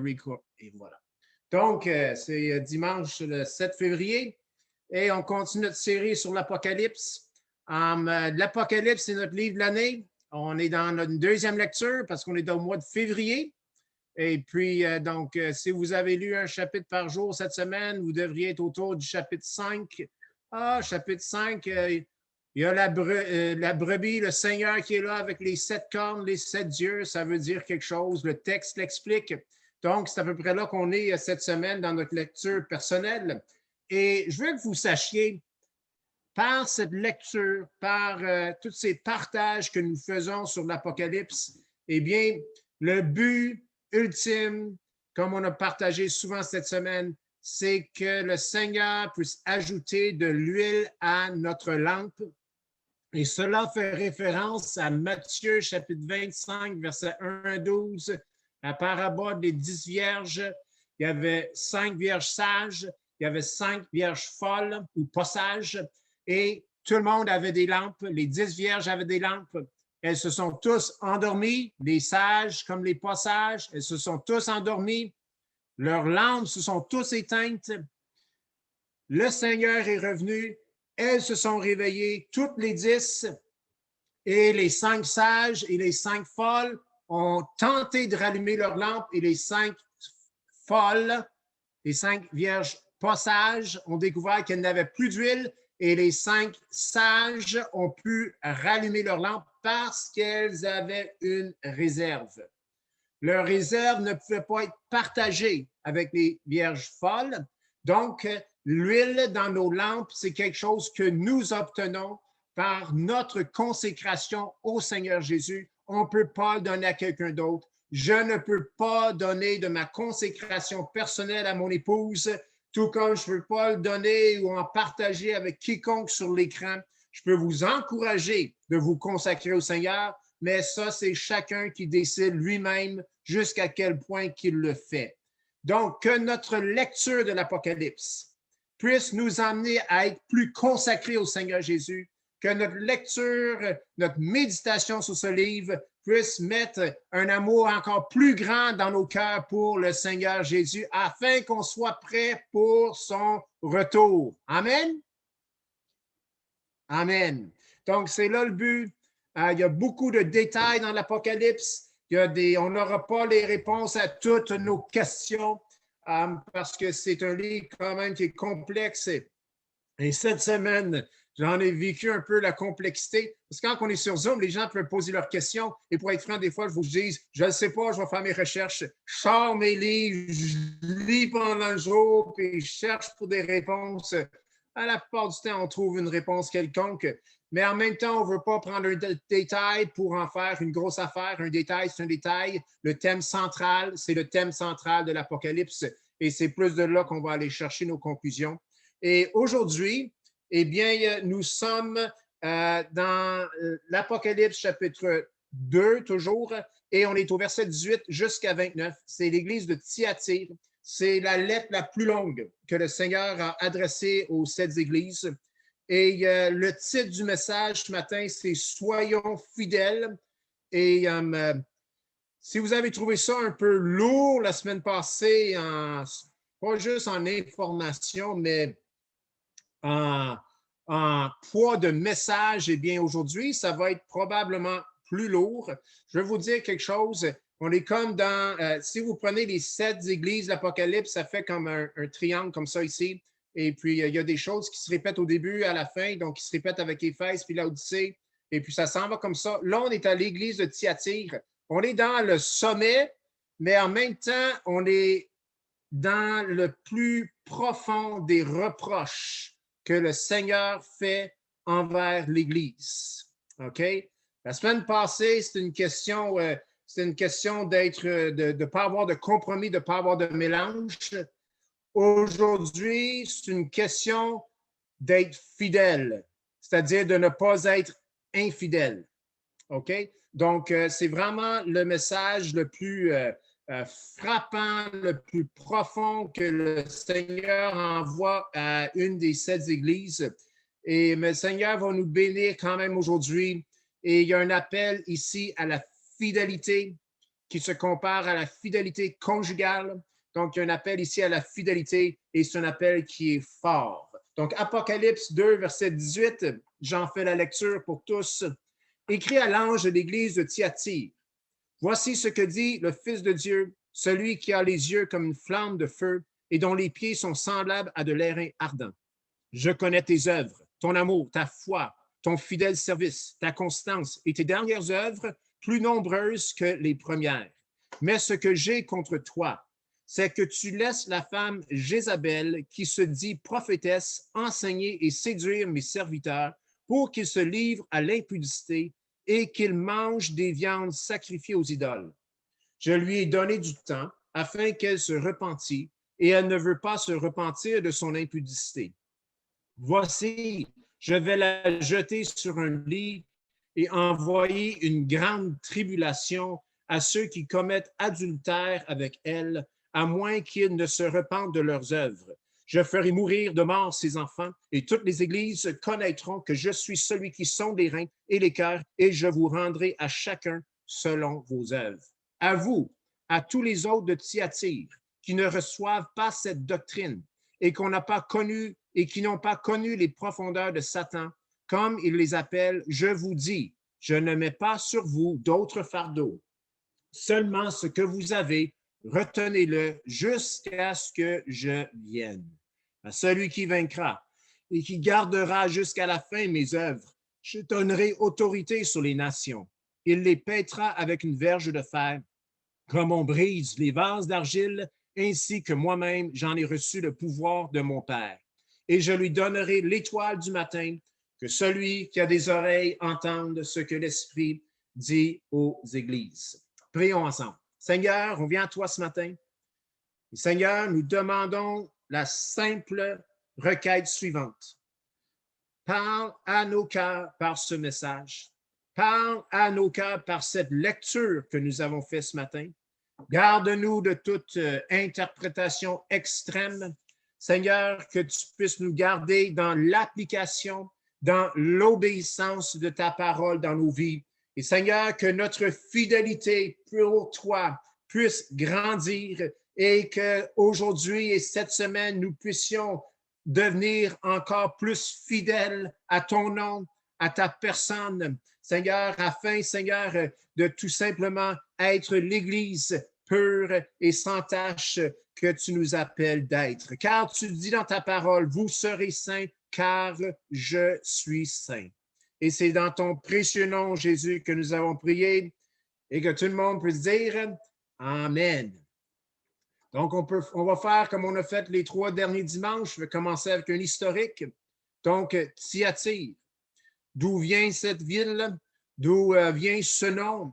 record. Et voilà. Donc, c'est dimanche le 7 février et on continue notre série sur l'Apocalypse. L'Apocalypse, c'est notre livre de l'année. On est dans notre deuxième lecture parce qu'on est au mois de février. Et puis, si vous avez lu un chapitre par jour cette semaine, vous devriez être autour du chapitre 5. Chapitre 5, il y a la brebis, le Seigneur qui est là avec les 7 cornes, les 7 dieux. Ça veut dire quelque chose. Le texte l'explique. Donc, c'est à peu près là qu'on est cette semaine dans notre lecture personnelle. Et je veux que vous sachiez, par cette lecture, par tous ces partages que nous faisons sur l'Apocalypse, eh bien, le but ultime, comme on a partagé souvent cette semaine, c'est que le Seigneur puisse ajouter de l'huile à notre lampe. Et cela fait référence à Matthieu chapitre 25, versets 1 à 12, la parabole des 10 vierges. Il y avait 5 vierges sages, il y avait 5 vierges folles ou pas sages, et tout le monde avait des lampes. Les 10 vierges avaient des lampes. Elles se sont tous endormies, les sages comme les pas sages. Elles se sont tous endormies. Leurs lampes se sont tous éteintes. Le Seigneur est revenu. Elles se sont réveillées, toutes les 10. Et les 5 sages et les 5 folles ont tenté de rallumer leurs lampes et les 5 folles, les 5 vierges pas sages, ont découvert qu'elles n'avaient plus d'huile et les 5 sages ont pu rallumer leurs lampes parce qu'elles avaient une réserve. Leur réserve ne pouvait pas être partagée avec les vierges folles. Donc, l'huile dans nos lampes, c'est quelque chose que nous obtenons par notre consécration au Seigneur Jésus. On ne peut pas le donner à quelqu'un d'autre. Je ne peux pas donner de ma consécration personnelle à mon épouse, tout comme je ne peux pas le donner ou en partager avec quiconque sur l'écran. Je peux vous encourager de vous consacrer au Seigneur, mais ça, c'est chacun qui décide lui-même jusqu'à quel point qu'il le fait. Donc, que notre lecture de l'Apocalypse puisse nous amener à être plus consacrés au Seigneur Jésus, que notre lecture, notre méditation sur ce livre puisse mettre un amour encore plus grand dans nos cœurs pour le Seigneur Jésus, afin qu'on soit prêt pour son retour. Amen? Amen. Donc, c'est là le but. Il y a beaucoup de détails dans l'Apocalypse. On n'aura pas les réponses à toutes nos questions parce que c'est un livre quand même qui est complexe. Et cette semaine, j'en ai vécu un peu la complexité. Parce que quand on est sur Zoom, les gens peuvent poser leurs questions. Et pour être franc, des fois, je vous dis, je ne sais pas, je vais faire mes recherches. Je sors mes livres, je lis pendant le jour, puis je cherche pour des réponses. À la plupart du temps, on trouve une réponse quelconque. Mais en même temps, on ne veut pas prendre un détail pour en faire une grosse affaire. Un détail, c'est un détail. Le thème central, c'est le thème central de l'Apocalypse. Et c'est plus de là qu'on va aller chercher nos conclusions. Et aujourd'hui, eh bien, nous sommes dans l'Apocalypse chapitre 2 toujours, et on est au verset 18 jusqu'à 29. C'est l'église de Thyatire. C'est la lettre la plus longue que le Seigneur a adressée aux 7 églises. Et le titre du message ce matin, c'est « Soyons fidèles ». Et si vous avez trouvé ça un peu lourd la semaine passée, pas juste en information, mais en poids de message, eh bien, aujourd'hui, ça va être probablement plus lourd. Je vais vous dire quelque chose. On est comme dans, si vous prenez les 7 églises de l'Apocalypse, ça fait comme un triangle comme ça ici. Et puis, il y a des choses qui se répètent au début, à la fin, donc qui se répètent avec Éphèse puis l'Odyssée. Et puis, ça s'en va comme ça. Là, on est à l'église de Thyatire. On est dans le sommet, mais en même temps, on est dans le plus profond des reproches que le Seigneur fait envers l'Église. OK? La semaine passée, c'est une question d'être, de ne pas avoir de compromis, de ne pas avoir de mélange. Aujourd'hui, c'est une question d'être fidèle, c'est-à-dire de ne pas être infidèle. OK? Donc, c'est vraiment le message le plus frappant, le plus profond que le Seigneur envoie à une des 7 églises. Et le Seigneur va nous bénir quand même aujourd'hui. Et il y a un appel ici à la fidélité. qui se compare à la fidélité conjugale. Donc, il y a un appel ici à la fidélité et c'est un appel qui est fort. Donc, Apocalypse 2, verset 18, j'en fais la lecture pour tous. Écrit à l'ange de l'église de Thyatire. Voici ce que dit le Fils de Dieu, celui qui a les yeux comme une flamme de feu et dont les pieds sont semblables à de l'airain ardent. Je connais tes œuvres, ton amour, ta foi, ton fidèle service, ta constance et tes dernières œuvres, plus nombreuses que les premières. Mais ce que j'ai contre toi, c'est que tu laisses la femme Jézabel, qui se dit prophétesse, enseigner et séduire mes serviteurs pour qu'ils se livrent à l'impudicité et qu'ils mangent des viandes sacrifiées aux idoles. Je lui ai donné du temps afin qu'elle se repentît, et elle ne veut pas se repentir de son impudicité. Voici, je vais la jeter sur un lit et envoyer une grande tribulation à ceux qui commettent adultère avec elle, à moins qu'ils ne se repentent de leurs œuvres. Je ferai mourir de mort ses enfants, et toutes les églises connaîtront que je suis celui qui sonde les reins et les cœurs, et je vous rendrai à chacun selon vos œuvres. À vous, à tous les autres de Thyatire, qui ne reçoivent pas cette doctrine, et qu'on n'a pas connu et qui n'ont pas connu les profondeurs de Satan, comme il les appelle, je vous dis, je ne mets pas sur vous d'autres fardeaux. Seulement ce que vous avez, retenez-le jusqu'à ce que je vienne. À celui qui vaincra et qui gardera jusqu'à la fin mes œuvres, je donnerai autorité sur les nations. Il les paîtra avec une verge de fer, comme on brise les vases d'argile, ainsi que moi-même j'en ai reçu le pouvoir de mon Père. Et je lui donnerai l'étoile du matin, que celui qui a des oreilles entende ce que l'Esprit dit aux églises. Prions ensemble. Seigneur, on vient à toi ce matin. Et Seigneur, nous demandons la simple requête suivante. Parle à nos cœurs par ce message. Parle à nos cœurs par cette lecture que nous avons faite ce matin. Garde-nous de toute interprétation extrême. Seigneur, que tu puisses nous garder dans l'application, dans l'obéissance de ta parole dans nos vies. Et Seigneur, que notre fidélité pour toi puisse grandir et qu'aujourd'hui et cette semaine, nous puissions devenir encore plus fidèles à ton nom, à ta personne, Seigneur, afin, Seigneur, de tout simplement être l'Église pure et sans tache que tu nous appelles d'être. Car tu dis dans ta parole, vous serez saints, car je suis saint. Et c'est dans ton précieux nom, Jésus, que nous avons prié et que tout le monde peut dire Amen. Donc, on va faire comme on a fait les 3 derniers dimanches. Je vais commencer avec un historique. Donc, Thyatire. D'où vient cette ville? D'où vient ce nom?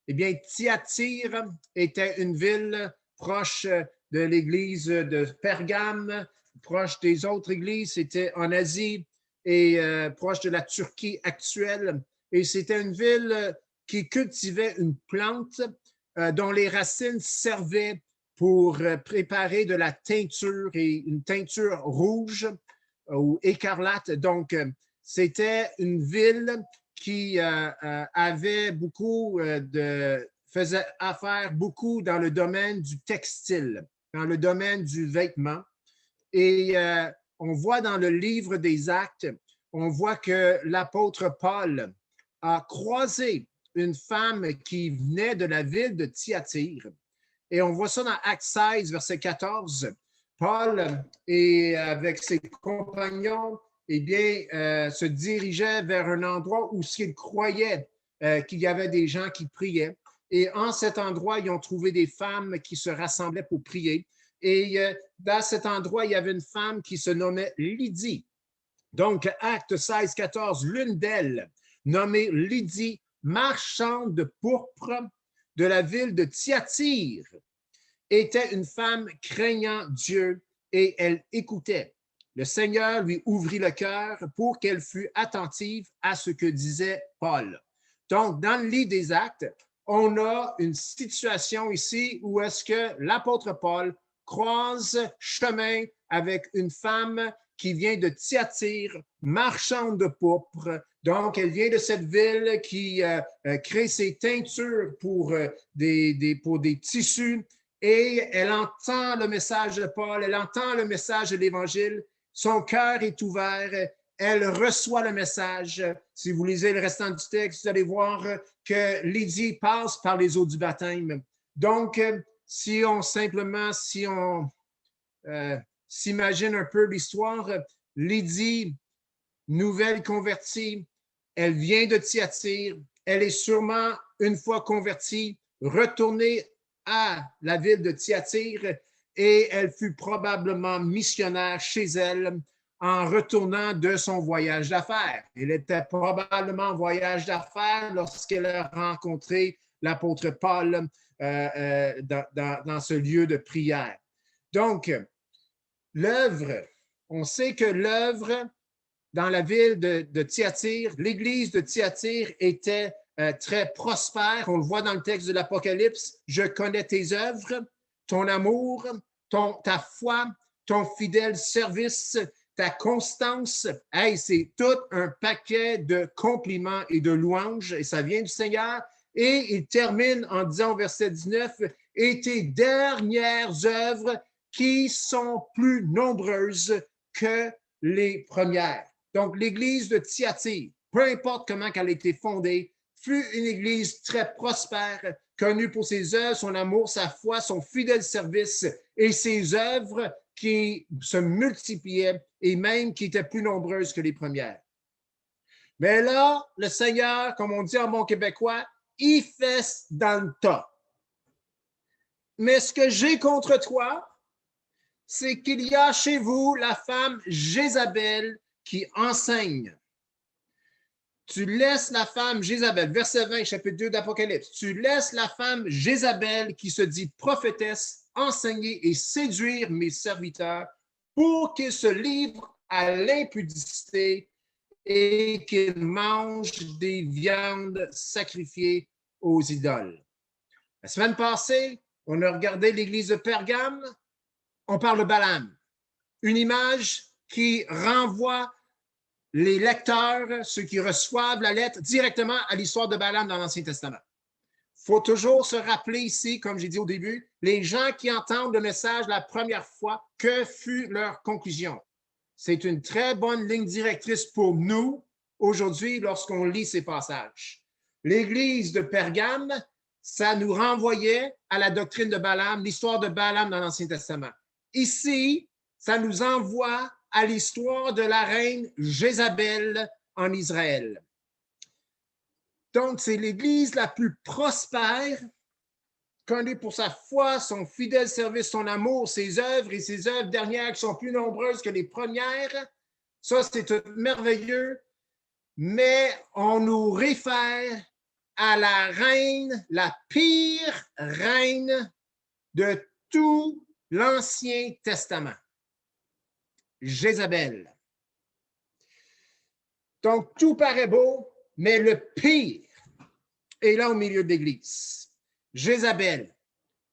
Eh bien, Thyatire était une ville proche de l'église de Pergame, proche des autres églises. C'était en Asie et proche de la Turquie actuelle. Et c'était une ville qui cultivait une plante dont les racines servaient pour préparer de la teinture et une teinture rouge ou écarlate. Donc, c'était une ville qui avait beaucoup faisait affaire beaucoup dans le domaine du textile, dans le domaine du vêtement. Et on voit dans le livre des Actes, on voit que l'apôtre Paul a croisé une femme qui venait de la ville de Thyatire. Et on voit ça dans Actes 16, verset 14. Paul, et avec ses compagnons, eh bien, se dirigeait vers un endroit où il croyait qu'il y avait des gens qui priaient. Et en cet endroit, ils ont trouvé des femmes qui se rassemblaient pour prier. Et dans cet endroit, il y avait une femme qui se nommait Lydie. Donc, Acte 16, 14, l'une d'elles, nommée Lydie, marchande de pourpre de la ville de Thyatire, était une femme craignant Dieu et elle écoutait. Le Seigneur lui ouvrit le cœur pour qu'elle fût attentive à ce que disait Paul. Donc, dans le livre des Actes, on a une situation ici où est-ce que l'apôtre Paul croise chemin avec une femme qui vient de Thyatire, marchande de pourpre, Donc, elle vient de cette ville qui crée ses teintures pour des tissus et elle entend le message de Paul, elle entend le message de l'Évangile, son cœur est ouvert, elle reçoit le message. Si vous lisez le restant du texte, vous allez voir que Lydie passe par les eaux du baptême. Donc, si on s'imagine un peu l'histoire, Lydie, nouvelle convertie, elle vient de Thyatire, elle est sûrement, une fois convertie, retournée à la ville de Thyatire et elle fut probablement missionnaire chez elle en retournant de son voyage d'affaires. Elle était probablement en voyage d'affaires lorsqu'elle a rencontré l'apôtre Paul dans ce lieu de prière. Donc, l'œuvre, on sait que l'œuvre dans la ville de Thyatire, l'église de Thyatire était très prospère. On le voit dans le texte de l'Apocalypse. Je connais tes œuvres, ton amour, ta foi, ton fidèle service, ta constance. Hey, c'est tout un paquet de compliments et de louanges et ça vient du Seigneur. Et il termine en disant au verset 19, et tes dernières œuvres qui sont plus nombreuses que les premières. Donc, l'église de Thyatire, peu importe comment elle a été fondée, fut une église très prospère, connue pour ses œuvres, son amour, sa foi, son fidèle service et ses œuvres qui se multipliaient et même qui étaient plus nombreuses que les premières. Mais là, le Seigneur, comme on dit en bon québécois, il fesse dans le tas. Mais ce que j'ai contre toi, c'est qu'il y a chez vous la femme Jézabel qui enseigne. Tu laisses la femme Jézabel, verset 20, chapitre 2 d'Apocalypse, tu laisses la femme Jézabel qui se dit prophétesse enseigner et séduire mes serviteurs pour qu'ils se livrent à l'impudicité et qu'ils mangent des viandes sacrifiées aux idoles. La semaine passée, on a regardé l'église de Pergame, on parle de Balaam, une image qui renvoie les lecteurs, ceux qui reçoivent la lettre, directement à l'histoire de Balaam dans l'Ancien Testament. Il faut toujours se rappeler ici, comme j'ai dit au début, les gens qui entendent le message la première fois, que fut leur conclusion? C'est une très bonne ligne directrice pour nous aujourd'hui lorsqu'on lit ces passages. L'église de Pergame, ça nous renvoyait à la doctrine de Balaam, l'histoire de Balaam dans l'Ancien Testament. Ici, ça nous envoie à l'histoire de la reine Jézabel en Israël. Donc, c'est l'église la plus prospère, connue pour sa foi, son fidèle service, son amour, ses œuvres et ses œuvres dernières qui sont plus nombreuses que les premières. Ça, c'est tout merveilleux, mais on nous réfère à la reine, la pire reine de tout l'Ancien Testament, Jézabel. Donc, tout paraît beau, mais le pire est là au milieu de l'Église. Jézabel.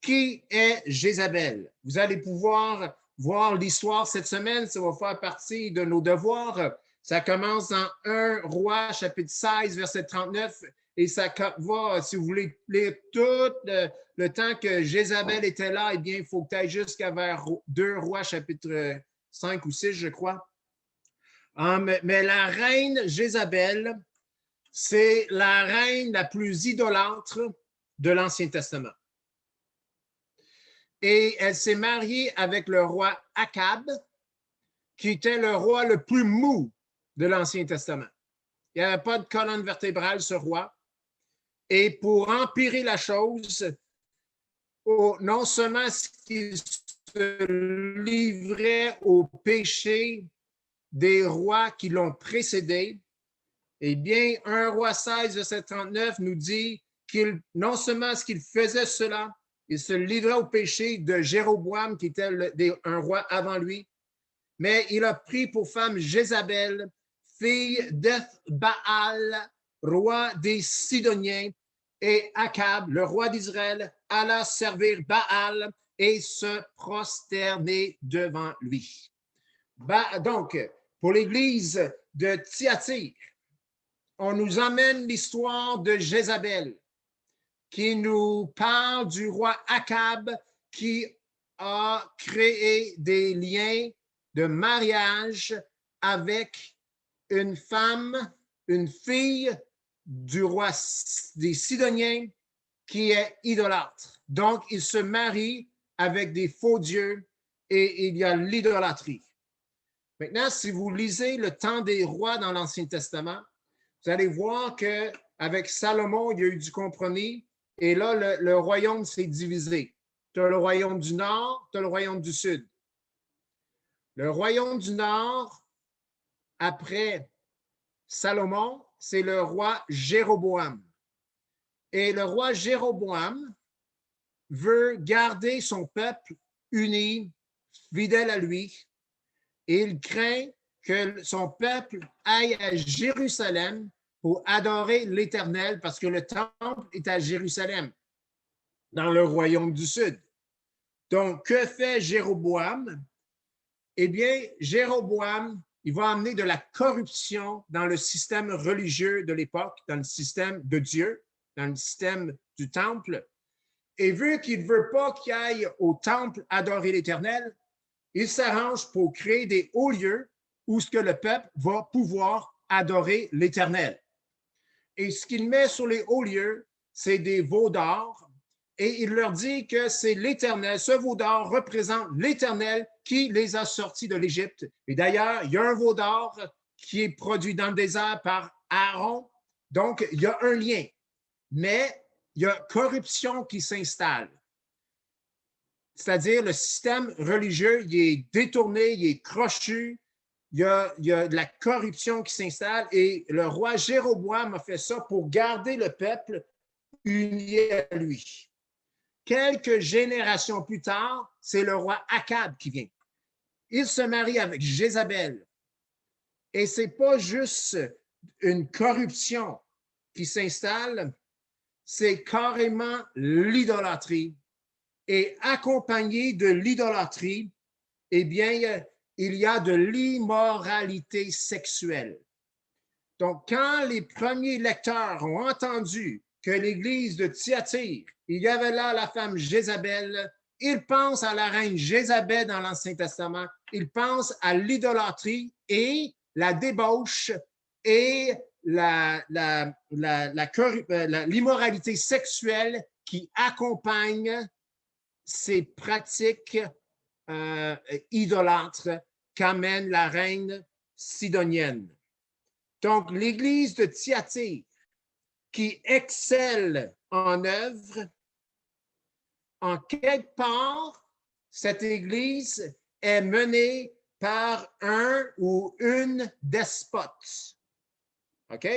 Qui est Jézabel? Vous allez pouvoir voir l'histoire cette semaine, ça va faire partie de nos devoirs. Ça commence dans 1 Roi, chapitre 16, verset 39, et ça va, si vous voulez lire tout le temps que Jézabel était là, eh bien, il faut que tu ailles jusqu'à vers 2 Rois, chapitre 5 ou 6, je crois. Mais la reine Jézabel, c'est la reine la plus idolâtre de l'Ancien Testament. Et elle s'est mariée avec le roi Akab, qui était le roi le plus mou de l'Ancien Testament. Il n'y avait pas de colonne vertébrale, ce roi. Et pour empirer la chose, non seulement est-ce qu'il se livrait au péché des rois qui l'ont précédé, eh bien, 1 Roi 16, verset 39 nous dit qu'il, non seulement est-ce qu'il faisait cela, il se livrait au péché de Jéroboam, qui était un roi avant lui, mais il a pris pour femme Jézabel, fille d'Ethbaal, roi des Sidoniens, et Akab, le roi d'Israël, alla servir Baal et se prosterner devant lui. Donc, pour l'église de Thyatire, on nous emmène l'histoire de Jézabel, qui nous parle du roi Akab qui a créé des liens de mariage avec une femme, une fille du roi des Sidoniens qui est idolâtre. Donc, il se marie avec des faux dieux et il y a l'idolâtrie. Maintenant, si vous lisez le temps des rois dans l'Ancien Testament, vous allez voir qu'avec Salomon, il y a eu du compromis et là, le royaume s'est divisé. Tu as le royaume du Nord, tu as le royaume du Sud. Le royaume du Nord, après Salomon, c'est le roi Jéroboam. Et le roi Jéroboam veut garder son peuple uni, fidèle à lui, et il craint que son peuple aille à Jérusalem pour adorer l'Éternel, parce que le temple est à Jérusalem, dans le royaume du Sud. Donc, que fait Jéroboam? Eh bien, Jéroboam, il va amener de la corruption dans le système religieux de l'époque, dans le système de Dieu, dans le système du temple. Et vu qu'il ne veut pas qu'il aille au temple adorer l'Éternel, il s'arrange pour créer des hauts lieux où ce que le peuple va pouvoir adorer l'Éternel. Et ce qu'il met sur les hauts lieux, c'est des veaux d'or. Et il leur dit que c'est l'Éternel, ce veau d'or représente l'Éternel qui les a sortis de l'Égypte. Et d'ailleurs, il y a un veau d'or qui est produit dans le désert par Aaron. Donc, il y a un lien. Mais il y a corruption qui s'installe. C'est-à-dire, le système religieux, il est détourné, il est crochu, il y a de la corruption qui s'installe et le roi Jéroboam a fait ça pour garder le peuple uni à lui. Quelques générations plus tard, c'est le roi Akab qui vient. Il se marie avec Jézabel. Et ce n'est pas juste une corruption qui s'installe, c'est carrément l'idolâtrie. Et accompagné de l'idolâtrie, eh bien, il y a de l'immoralité sexuelle. Donc, quand les premiers lecteurs ont entendu que l'église de Thyatire, il y avait là la femme Jézabel, ils pensent à la reine Jézabel dans l'Ancien Testament, ils pensent à l'idolâtrie et la débauche et l'immoralité sexuelle qui accompagne ces pratiques idolâtres qu'amène la reine sidonienne. Donc, l'église de Thyatire, qui excelle en œuvre, en quelque part, cette église est menée par un ou une despote. OK?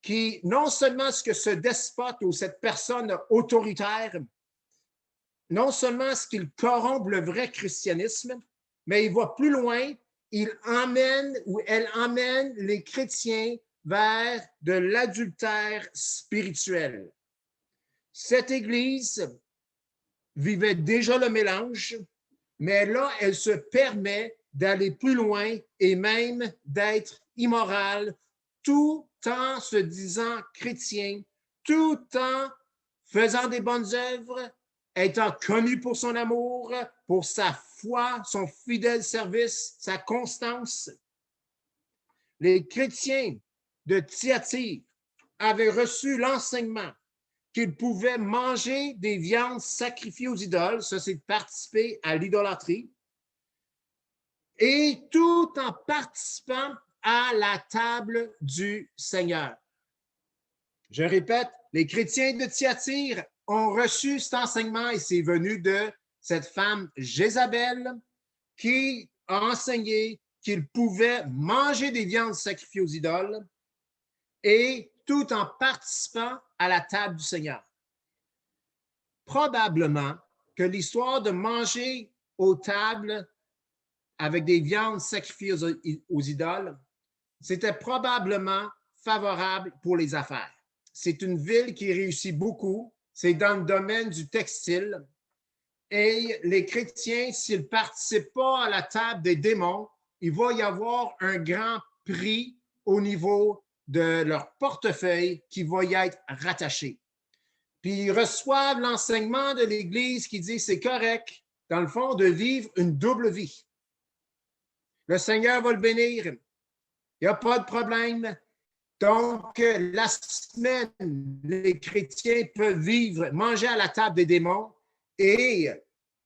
Qui, non seulement ce que ce despote ou cette personne autoritaire, non seulement est-ce qu'il corrompt le vrai christianisme, mais il va plus loin, il emmène ou elle emmène les chrétiens vers de l'adultère spirituel. Cette Église vivait déjà le mélange, mais là, elle se permet d'aller plus loin et même d'être immorale tout en se disant chrétien, tout en faisant des bonnes œuvres, étant connu pour son amour, pour sa foi, son fidèle service, sa constance. Les chrétiens de Thyatire avaient reçu l'enseignement qu'ils pouvaient manger des viandes sacrifiées aux idoles, ça c'est de participer à l'idolâtrie, et tout en participant à la table du Seigneur. Je répète, les chrétiens de Thyatire ont reçu cet enseignement et c'est venu de cette femme Jézabel qui a enseigné qu'ils pouvaient manger des viandes sacrifiées aux idoles et tout en participant à la table du Seigneur. Probablement que l'histoire de manger aux tables avec des viandes sacrifiées aux idoles, c'était probablement favorable pour les affaires. C'est une ville qui réussit beaucoup. C'est dans le domaine du textile. Et les chrétiens, s'ils ne participent pas à la table des démons, il va y avoir un grand prix au niveau de leur portefeuille qui va y être rattaché. Puis ils reçoivent l'enseignement de l'Église qui dit c'est correct, dans le fond, de vivre une double vie. Le Seigneur va le bénir. Il n'y a pas de problème. Donc, la semaine, les chrétiens peuvent vivre, manger à la table des démons et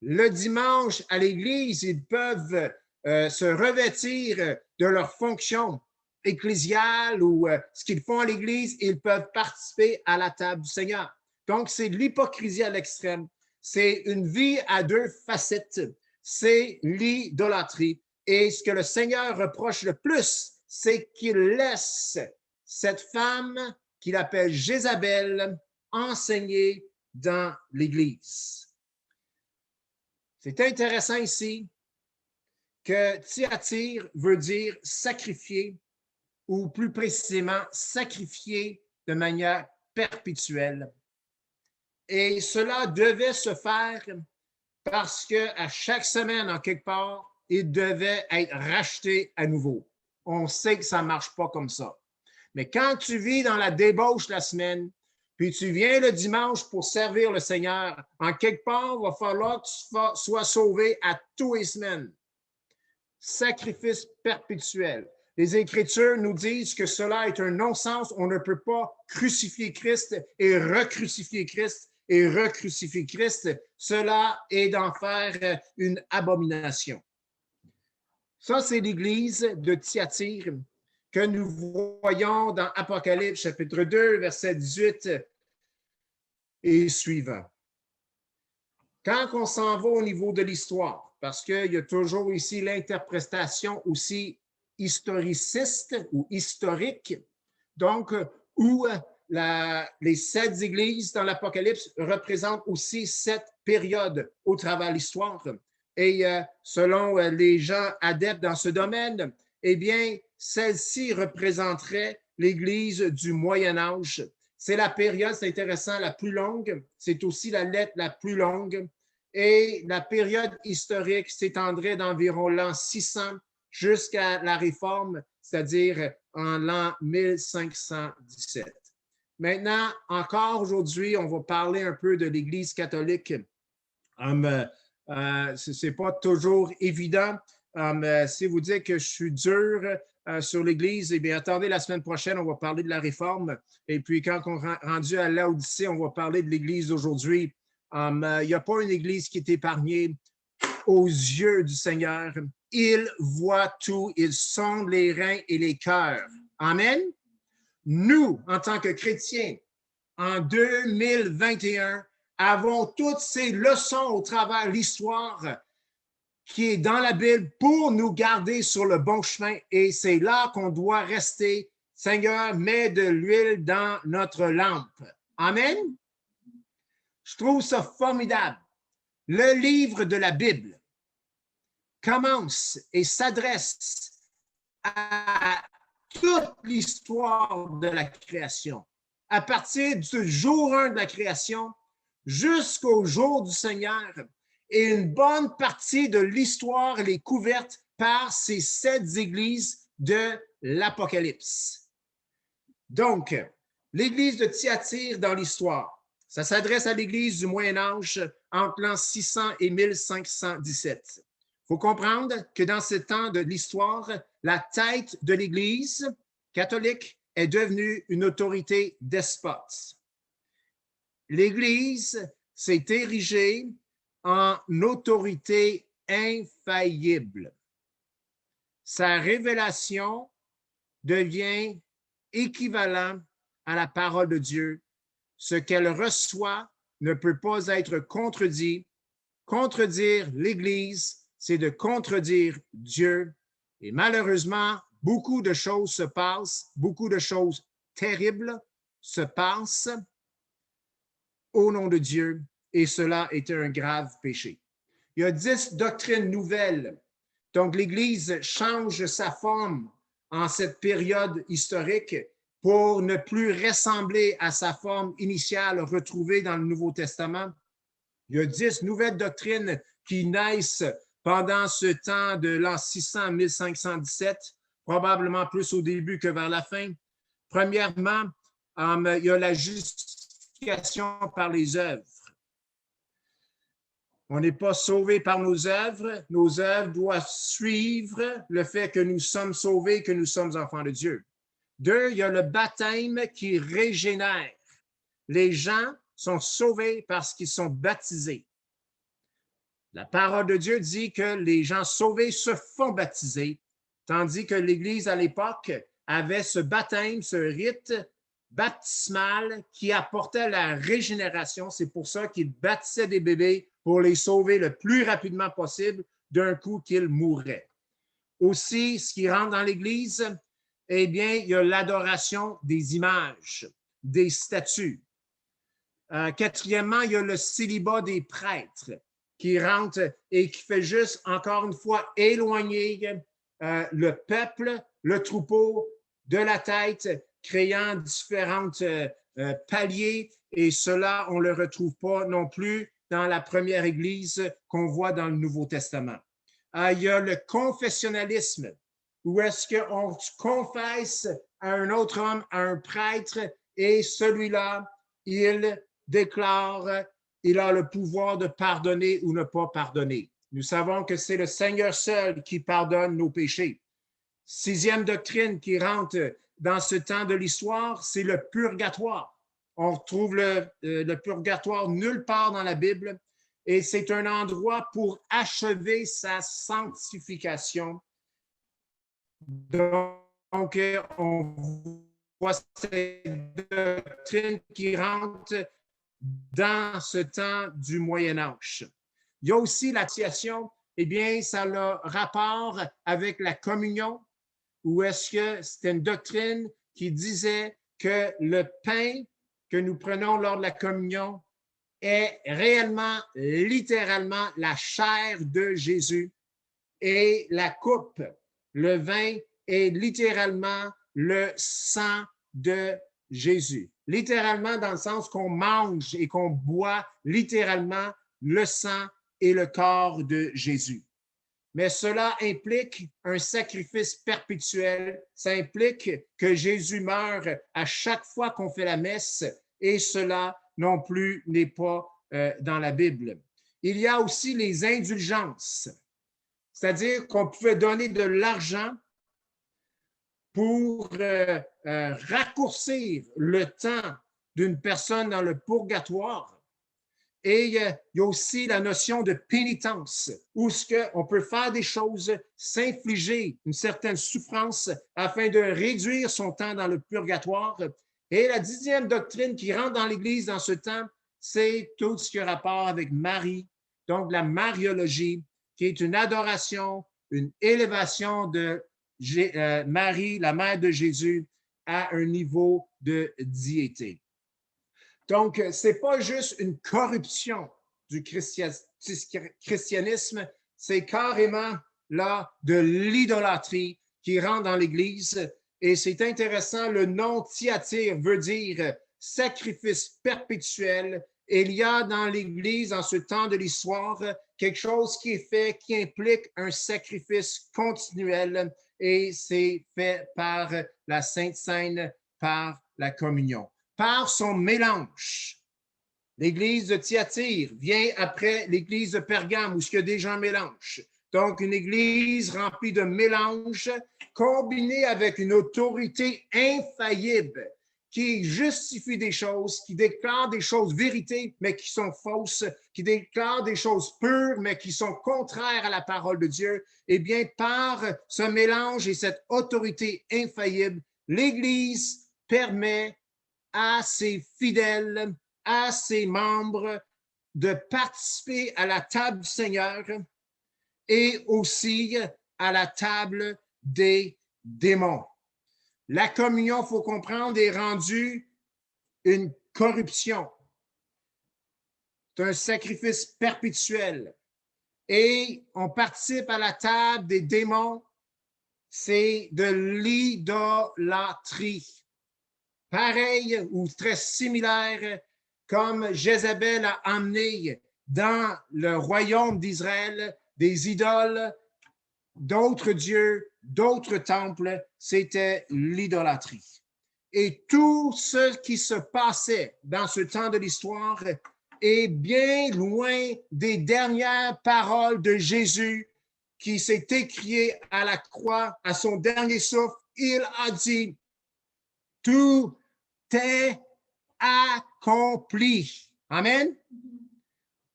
le dimanche, à l'Église, ils peuvent se revêtir de leur fonction ecclésiale ou ce qu'ils font à l'Église, ils peuvent participer à la table du Seigneur. Donc, c'est de l'hypocrisie à l'extrême. C'est une vie à deux facettes. C'est l'idolâtrie. Et ce que le Seigneur reproche le plus, c'est qu'il laisse cette femme qu'il appelle Jézabel enseigner dans l'Église. C'est intéressant ici que Thyatire veut dire sacrifier, ou plus précisément sacrifier de manière perpétuelle. Et cela devait se faire parce qu'à chaque semaine, en quelque part, il devait être racheté à nouveau. On sait que ça ne marche pas comme ça. Mais quand tu vis dans la débauche la semaine, puis tu viens le dimanche pour servir le Seigneur, en quelque part, il va falloir que tu sois sauvé à tous les semaines. Sacrifice perpétuel. Les Écritures nous disent que cela est un non-sens. On ne peut pas crucifier Christ et recrucifier Christ et recrucifier Christ. Cela est d'en faire une abomination. Ça, c'est l'Église de Thyatire que nous voyons dans Apocalypse chapitre 2, verset 18 et suivant. Quand on s'en va au niveau de l'histoire, parce qu'il y a toujours ici l'interprétation aussi historiciste ou historique, donc où les 7 églises dans l'Apocalypse représentent aussi 7 périodes au travers de l'histoire. Et selon les gens adeptes dans ce domaine, eh bien, celle-ci représenterait l'Église du Moyen Âge. C'est la période, c'est intéressant, la plus longue. C'est aussi la lettre la plus longue. Et la période historique s'étendrait d'environ l'an 600 jusqu'à la Réforme, c'est-à-dire en l'an 1517. Maintenant, encore aujourd'hui, on va parler un peu de l'Église catholique. Ce n'est pas toujours évident. Si vous dites que je suis dur sur l'Église, eh bien, attendez la semaine prochaine, on va parler de la Réforme. Et puis, quand on est rendu à Laodicée, on va parler de l'Église d'aujourd'hui. Il n'y a pas une Église qui est épargnée aux yeux du Seigneur. Il voit tout, il sonde les reins et les cœurs. Amen. Nous, en tant que chrétiens, en 2021, avons toutes ces leçons au travers de l'histoire qui est dans la Bible pour nous garder sur le bon chemin. Et c'est là qu'on doit rester. Seigneur, mets de l'huile dans notre lampe. Amen. Je trouve ça formidable. Le livre de la Bible commence et s'adresse à toute l'histoire de la création. À partir du jour 1 de la création jusqu'au jour du Seigneur. Et une bonne partie de l'histoire est couverte par ces 7 églises de l'Apocalypse. Donc, l'église de Thyatire dans l'histoire. Ça s'adresse à l'Église du Moyen Âge entre l'an 600 et 1517. Il faut comprendre que dans ce temps de l'histoire, la tête de l'Église catholique est devenue une autorité despote. L'Église s'est érigée en autorité infaillible. Sa révélation devient équivalent à la parole de Dieu. Ce qu'elle reçoit ne peut pas être contredit. Contredire l'Église, c'est de contredire Dieu. Et malheureusement, beaucoup de choses se passent, beaucoup de choses terribles se passent au nom de Dieu, et cela est un grave péché. Il y a 10 doctrines nouvelles. Donc, l'Église change sa forme en cette période historique pour ne plus ressembler à sa forme initiale retrouvée dans le Nouveau Testament. Il y a 10 nouvelles doctrines qui naissent pendant ce temps de l'an 600 à 1517, probablement plus au début que vers la fin. Premièrement, il y a la justification par les œuvres. On n'est pas sauvé par nos œuvres doivent suivre le fait que nous sommes sauvés, que nous sommes enfants de Dieu. 2, il y a le baptême qui régénère. Les gens sont sauvés parce qu'ils sont baptisés. La parole de Dieu dit que les gens sauvés se font baptiser, tandis que l'Église à l'époque avait ce baptême, ce rite baptismal qui apportait la régénération. C'est pour ça qu'ils baptisaient des bébés pour les sauver le plus rapidement possible d'un coup qu'ils mourraient. Aussi, ce qui rentre dans l'Église, eh bien, il y a l'adoration des images, des statues. Quatrièmement, il y a le célibat des prêtres qui rentre et qui fait juste, encore une fois, éloigner le peuple, le troupeau de la tête, créant différentes paliers. Et cela, on ne le retrouve pas non plus dans la première Église qu'on voit dans le Nouveau Testament. Il y a le confessionnalisme, où est-ce qu'on confesse à un autre homme, à un prêtre, et celui-là, il déclare, il a le pouvoir de pardonner ou ne pas pardonner. Nous savons que c'est le Seigneur seul qui pardonne nos péchés. 6e doctrine qui rentre dans ce temps de l'histoire, c'est le purgatoire. On retrouve le purgatoire nulle part dans la Bible et c'est un endroit pour achever sa sanctification. Donc, on voit cette doctrine qui rentre dans ce temps du Moyen-Âge. Il y a aussi l'association, eh bien, ça a rapport avec la communion, ou est-ce que c'était une doctrine qui disait que le pain que nous prenons lors de la communion est réellement, littéralement, la chair de Jésus et la coupe, le vin, est littéralement le sang de Jésus. Littéralement dans le sens qu'on mange et qu'on boit littéralement le sang et le corps de Jésus. Mais cela implique un sacrifice perpétuel. Ça implique que Jésus meurt à chaque fois qu'on fait la messe et cela non plus n'est pas dans la Bible. Il y a aussi les indulgences, c'est-à-dire qu'on pouvait donner de l'argent pour raccourcir le temps d'une personne dans le purgatoire. Et il y a aussi la notion de pénitence, où on peut faire des choses, s'infliger une certaine souffrance afin de réduire son temps dans le purgatoire. Et la 10e doctrine qui rentre dans l'Église dans ce temps, c'est tout ce qui a rapport avec Marie, donc la mariologie, qui est une adoration, une élévation de Marie, la mère de Jésus, à un niveau de diété. Donc, ce n'est pas juste une corruption du christianisme, c'est carrément là de l'idolâtrie qui rentre dans l'Église. Et c'est intéressant, le nom Thyatire veut dire sacrifice perpétuel. Et il y a dans l'Église, en ce temps de l'histoire, quelque chose qui est fait, qui implique un sacrifice continuel. Et c'est fait par la Sainte Seine, par la communion. Par son mélange. L'église de Thyatire vient après l'église de Pergame, où il y a déjà un mélange. Donc, une église remplie de mélange, combinée avec une autorité infaillible qui justifie des choses, qui déclare des choses vérités, mais qui sont fausses, qui déclare des choses pures, mais qui sont contraires à la parole de Dieu. Eh bien, par ce mélange et cette autorité infaillible, l'Église permet à ses fidèles, à ses membres de participer à la table du Seigneur et aussi à la table des démons. La communion, il faut comprendre, est rendue une corruption. C'est un sacrifice perpétuel. Et on participe à la table des démons, c'est de l'idolâtrie. Pareil ou très similaire comme Jézabel a emmené dans le royaume d'Israël des idoles, d'autres dieux, d'autres temples, c'était l'idolâtrie. Et tout ce qui se passait dans ce temps de l'histoire est bien loin des dernières paroles de Jésus qui s'est écrié à la croix, à son dernier souffle. Il a dit, tout est accompli. Amen.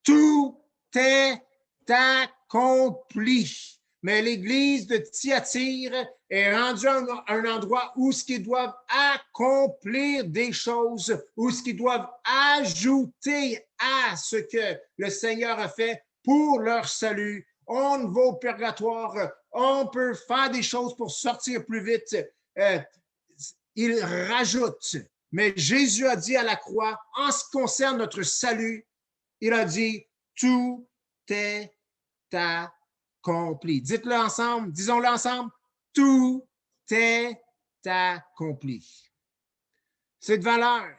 Tout est accompli. Mais l'Église de Thyatire est rendue à un endroit où ce qu'ils doivent accomplir des choses, où ce qu'ils doivent ajouter à ce que le Seigneur a fait pour leur salut. On va au purgatoire, on peut faire des choses pour sortir plus vite. Il rajoute. Mais Jésus a dit à la croix, en ce qui concerne notre salut, il a dit, tout est accompli. Dites-le ensemble, disons-le ensemble, tout est accompli. C'est de valeur.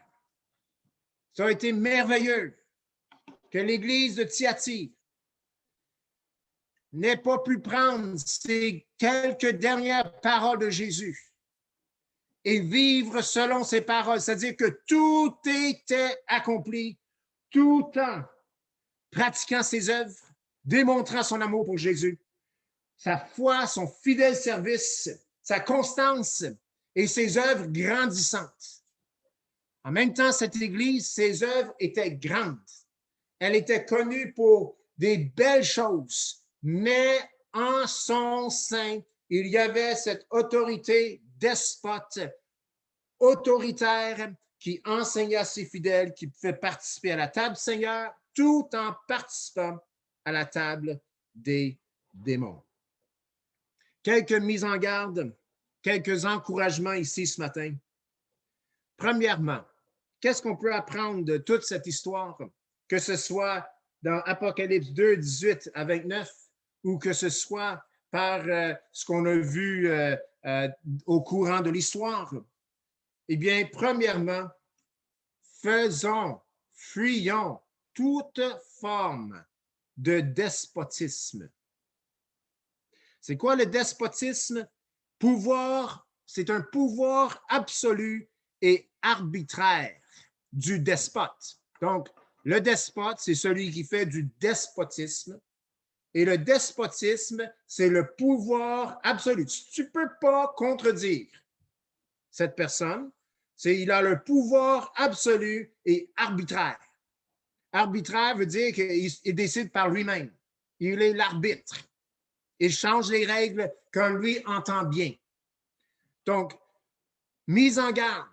Ça a été merveilleux que l'Église de Thyatire n'ait pas pu prendre ces quelques dernières paroles de Jésus et vivre selon ses paroles, c'est-à-dire que tout était accompli, tout en pratiquant ses œuvres, démontrant son amour pour Jésus, sa foi, son fidèle service, sa constance et ses œuvres grandissantes. En même temps, cette Église, ses œuvres étaient grandes. Elle était connue pour des belles choses, mais en son sein, il y avait cette autorité despote, autoritaire, qui enseignait à ses fidèles, qui pouvait participer à la table du Seigneur, tout en participant à la table des démons. Quelques mises en garde, quelques encouragements ici ce matin. Premièrement, qu'est-ce qu'on peut apprendre de toute cette histoire, que ce soit dans Apocalypse 2, 18 à 29, ou que ce soit par ce qu'on a vu au courant de l'histoire? Eh bien, premièrement, fuyons toute forme de despotisme. C'est quoi le despotisme? C'est un pouvoir absolu et arbitraire du despote. Donc, le despote, c'est celui qui fait du despotisme. Et le despotisme, c'est le pouvoir absolu. Tu ne peux pas contredire cette personne. Il a le pouvoir absolu et arbitraire. Arbitraire veut dire qu'il décide par lui-même. Il est l'arbitre. Il change les règles quand lui entend bien. Donc, mise en garde.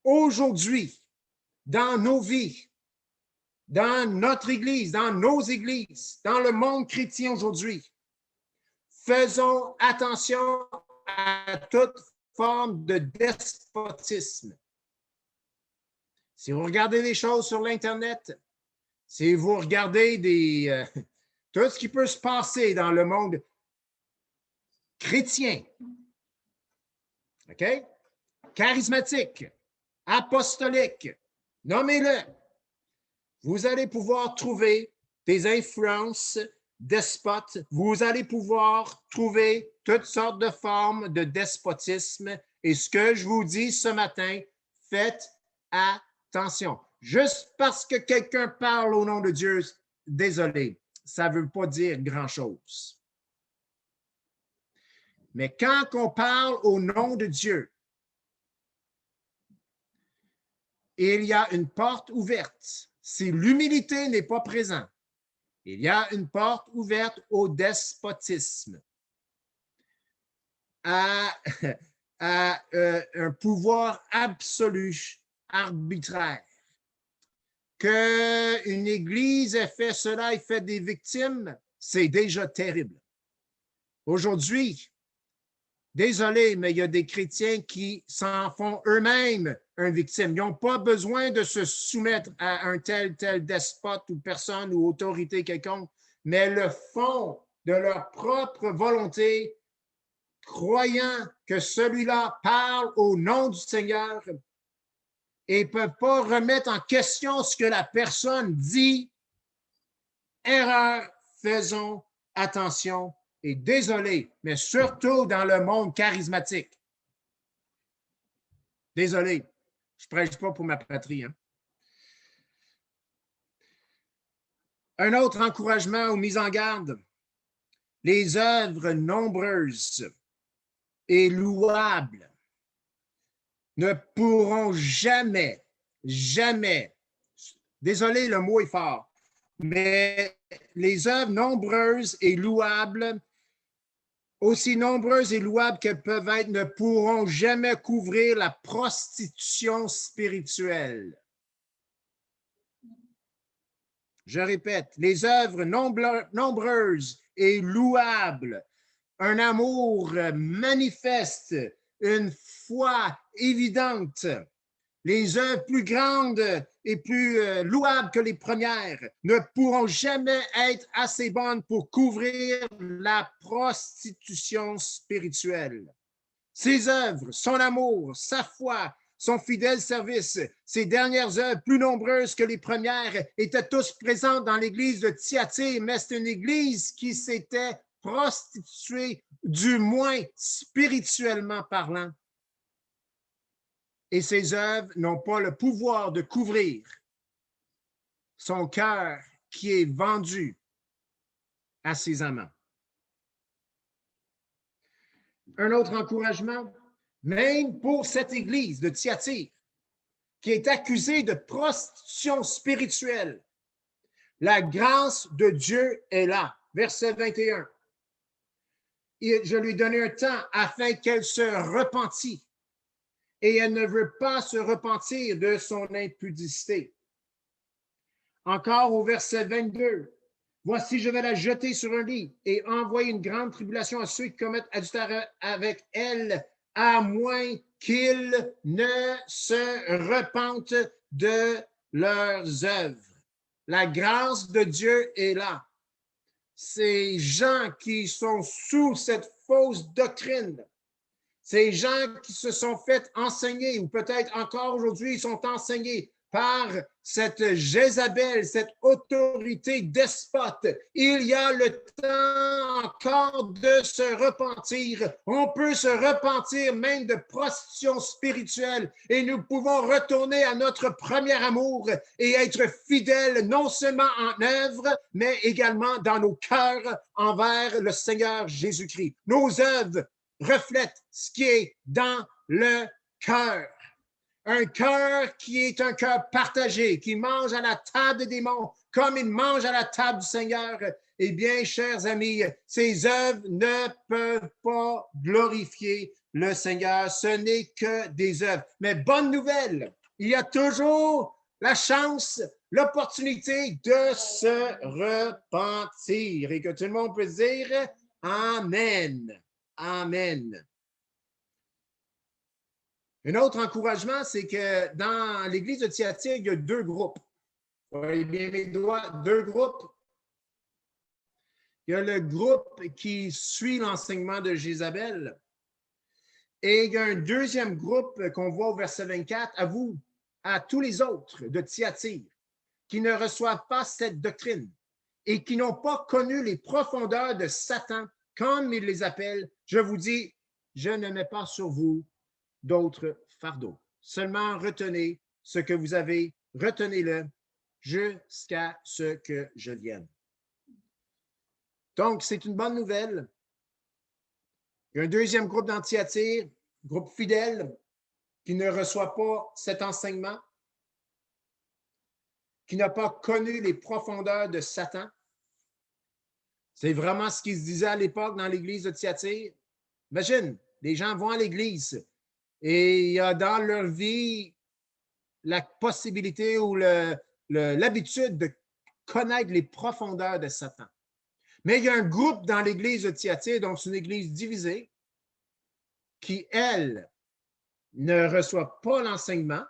Aujourd'hui, dans nos vies, dans notre Église, dans nos églises, dans le monde chrétien aujourd'hui, faisons attention à toute forme de despotisme. Si vous regardez des choses sur l'Internet, si vous regardez tout ce qui peut se passer dans le monde chrétien, OK? Charismatique, apostolique, nommez-le, vous allez pouvoir trouver des influences despotes, vous allez pouvoir trouver toutes sortes de formes de despotisme. Et ce que je vous dis ce matin, faites attention. Juste parce que quelqu'un parle au nom de Dieu, désolé, ça ne veut pas dire grand-chose. Mais quand on parle au nom de Dieu, il y a une porte ouverte. Si l'humilité n'est pas présente, il y a une porte ouverte au despotisme, à un pouvoir absolu, arbitraire. Qu'une Église ait fait cela et fait des victimes, c'est déjà terrible. Aujourd'hui, désolé, mais il y a des chrétiens qui s'en font eux-mêmes une victime. Ils n'ont pas besoin de se soumettre à un tel despote ou personne ou autorité quelconque, mais le font de leur propre volonté, croyant que celui-là parle au nom du Seigneur et ne peuvent pas remettre en question ce que la personne dit. Erreur, faisons attention. Et désolé, mais surtout dans le monde charismatique. Désolé, je ne prêche pas pour ma patrie. Hein. Un autre encouragement ou mise en garde, les œuvres nombreuses et louables ne pourront jamais, jamais, désolé, le mot est fort, mais les œuvres nombreuses et louables, aussi nombreuses et louables qu'elles peuvent être, ne pourront jamais couvrir la prostitution spirituelle. Je répète, les œuvres nombreuses et louables, un amour manifeste, une foi évidente, les œuvres plus grandes et plus louables que les premières ne pourront jamais être assez bonnes pour couvrir la prostitution spirituelle. Ses œuvres, son amour, sa foi, son fidèle service, ces dernières œuvres, plus nombreuses que les premières, étaient tous présentes dans l'église de Thyatire, mais c'est une église qui s'était prostituée, du moins spirituellement parlant. Et ces œuvres n'ont pas le pouvoir de couvrir son cœur qui est vendu à ses amants. Un autre encouragement, même pour cette église de Thyatire, qui est accusée de prostitution spirituelle, la grâce de Dieu est là. Verset 21. Et je lui ai donné un temps afin qu'elle se repentît. Et elle ne veut pas se repentir de son impudicité. Encore au verset 22. Voici, je vais la jeter sur un lit et envoyer une grande tribulation à ceux qui commettent adultère avec elle, à moins qu'ils ne se repentent de leurs œuvres. La grâce de Dieu est là. Ces gens qui sont sous cette fausse doctrine, ces gens qui se sont fait enseigner, ou peut-être encore aujourd'hui, ils sont enseignés par cette Jézabel, cette autorité despote. Il y a le temps encore de se repentir. On peut se repentir même de prostitution spirituelle et nous pouvons retourner à notre premier amour et être fidèles non seulement en œuvre, mais également dans nos cœurs envers le Seigneur Jésus-Christ. Nos œuvres reflètent ce qui est dans le cœur. Un cœur qui est un cœur partagé, qui mange à la table des démons comme il mange à la table du Seigneur. Eh bien, chers amis, ces œuvres ne peuvent pas glorifier le Seigneur. Ce n'est que des œuvres. Mais bonne nouvelle, il y a toujours la chance, l'opportunité de se repentir et que tout le monde peut dire Amen. Amen. Un autre encouragement, c'est que dans l'église de Thyatire, il y a deux groupes. Vous voyez bien mes doigts, deux groupes. Il y a le groupe qui suit l'enseignement de Jézabel. Et il y a un deuxième groupe qu'on voit au verset 24, à vous, à tous les autres de Thyatire, qui ne reçoivent pas cette doctrine et qui n'ont pas connu les profondeurs de Satan, comme il les appelle. Je vous dis, je ne mets pas sur vous d'autres fardeaux. Seulement retenez ce que vous avez, retenez-le jusqu'à ce que je vienne. Donc, c'est une bonne nouvelle. Il y a un deuxième groupe dans Thyatire, groupe fidèle, qui ne reçoit pas cet enseignement, qui n'a pas connu les profondeurs de Satan. C'est vraiment ce qui se disait à l'époque dans l'église de Thyatire. Imagine, les gens vont à l'église, et il y a dans leur vie la possibilité ou l'habitude de connaître les profondeurs de Satan. Mais il y a un groupe dans l'église de Thyatire, donc c'est une église divisée, qui, elle, ne reçoit pas l'enseignement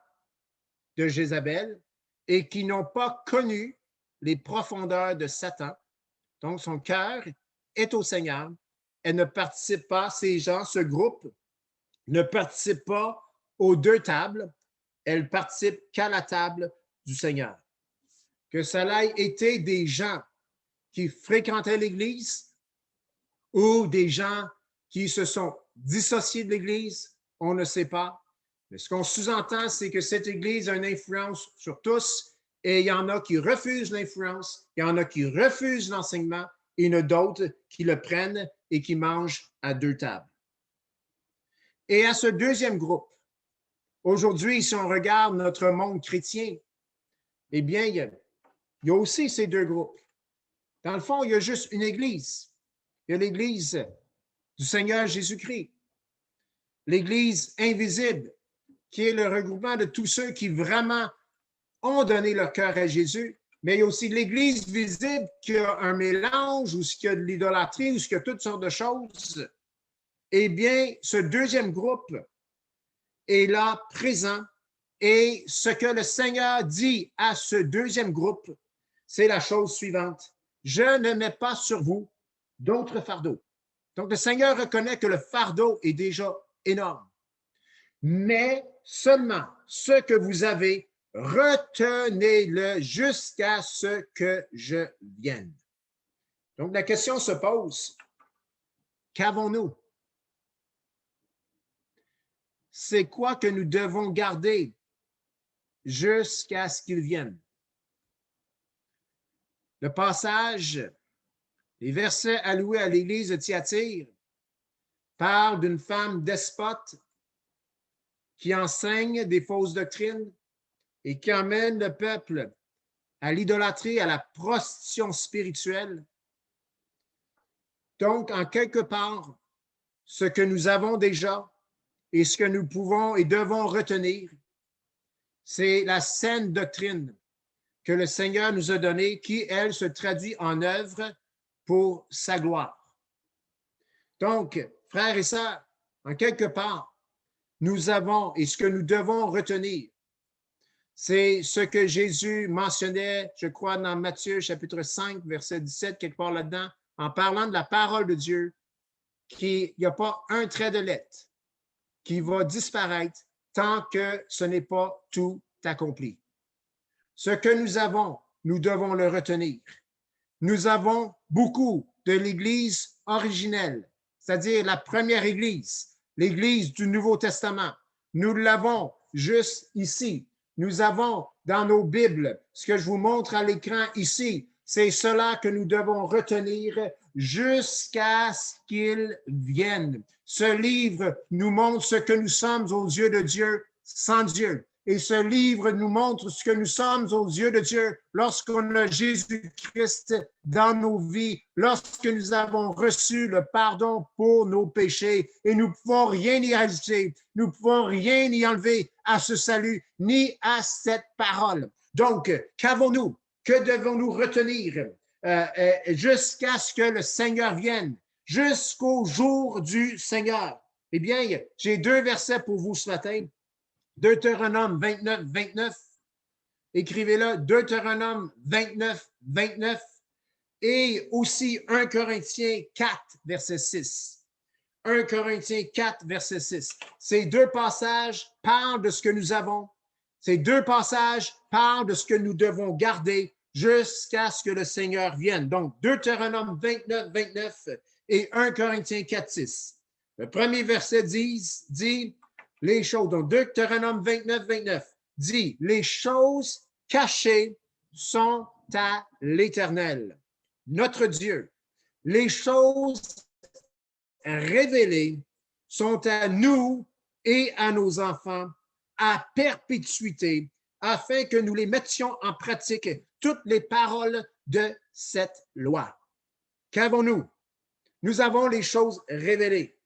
de Jézabel et qui n'ont pas connu les profondeurs de Satan. Donc, son cœur est au Seigneur. Elle ne participe pas, ces gens, ce groupe, ne participe pas aux deux tables, elle participe qu'à la table du Seigneur. Que cela ait été des gens qui fréquentaient l'Église ou des gens qui se sont dissociés de l'Église, on ne sait pas, Mais ce qu'on sous-entend, c'est que cette Église a une influence sur tous et il y en a qui refusent l'influence, il y en a qui refusent l'enseignement et il y en a d'autres qui le prennent et qui mangent à deux tables. Et à ce deuxième groupe, aujourd'hui, si on regarde notre monde chrétien, eh bien, il y a aussi ces deux groupes. Dans le fond, il y a juste une Église. Il y a l'Église du Seigneur Jésus-Christ, l'Église invisible, qui est le regroupement de tous ceux qui vraiment ont donné leur cœur à Jésus, mais il y a aussi l'Église visible qui a un mélange ou qui a de l'idolâtrie ou qui a toutes sortes de choses. Eh bien, ce deuxième groupe est là présent et ce que le Seigneur dit à ce deuxième groupe, c'est la chose suivante. Je ne mets pas sur vous d'autres fardeaux. Donc, le Seigneur reconnaît que le fardeau est déjà énorme. Mais seulement ce que vous avez, retenez-le jusqu'à ce que je vienne. Donc, la question se pose, qu'avons-nous? C'est quoi que nous devons garder jusqu'à ce qu'il vienne? Le passage, les versets alloués à l'Église de Thyatire parlent d'une femme despote qui enseigne des fausses doctrines et qui emmène le peuple à l'idolâtrie, à la prostitution spirituelle. Donc, en quelque part, ce que nous avons déjà et ce que nous pouvons et devons retenir, c'est la saine doctrine que le Seigneur nous a donnée, qui, elle, se traduit en œuvre pour sa gloire. Donc, frères et sœurs, en quelque part, nous avons, et ce que nous devons retenir, c'est ce que Jésus mentionnait, je crois, dans Matthieu chapitre 5, verset 17, quelque part là-dedans, en parlant de la parole de Dieu, qu'il n'y a pas un trait de lettre qui va disparaître tant que ce n'est pas tout accompli. Ce que nous avons, nous devons le retenir. Nous avons beaucoup de l'Église originelle, c'est-à-dire la première Église, l'Église du Nouveau Testament. Nous l'avons juste ici. Nous avons dans nos Bibles, ce que je vous montre à l'écran ici, c'est cela que nous devons retenir jusqu'à ce qu'il vienne. Ce livre nous montre ce que nous sommes aux yeux de Dieu sans Dieu. Et ce livre nous montre ce que nous sommes aux yeux de Dieu lorsqu'on a Jésus-Christ dans nos vies, lorsque nous avons reçu le pardon pour nos péchés. Et nous ne pouvons rien y ajouter, nous ne pouvons rien y enlever à ce salut, ni à cette parole. Donc, qu'avons-nous? Que devons-nous retenir jusqu'à ce que le Seigneur vienne, jusqu'au jour du Seigneur? Eh bien, j'ai deux versets pour vous ce matin. Deutéronome 29, 29. Écrivez-le, Deutéronome 29, 29. Et aussi 1 Corinthiens 4, verset 6. 1 Corinthiens 4, verset 6. Ces deux passages parlent de ce que nous avons. Ces deux passages parlent de ce que nous devons garder jusqu'à ce que le Seigneur vienne. Donc, Deutéronome 29, 29 et 1 Corinthiens 4, 6. Le premier verset dit les choses, donc Deutéronome 29, 29, dit, les choses cachées sont à l'Éternel, notre Dieu. Les choses révélées sont à nous et à nos enfants à perpétuité, afin que nous les mettions en pratique, toutes les paroles de cette loi. Qu'avons-nous? Nous avons les choses révélées.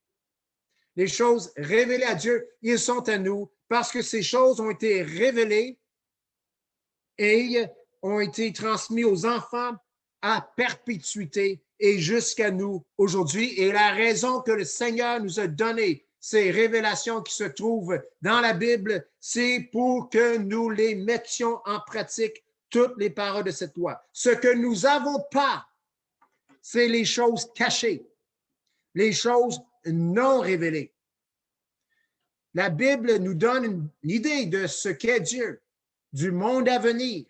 Les choses révélées à Dieu, ils sont à nous parce que ces choses ont été révélées et ont été transmises aux enfants à perpétuité et jusqu'à nous aujourd'hui. Et la raison que le Seigneur nous a donné ces révélations qui se trouvent dans la Bible, c'est pour que nous les mettions en pratique, toutes les paroles de cette loi. Ce que nous n'avons pas, c'est les choses cachées, les choses non révélées. La Bible nous donne une idée de ce qu'est Dieu, du monde à venir,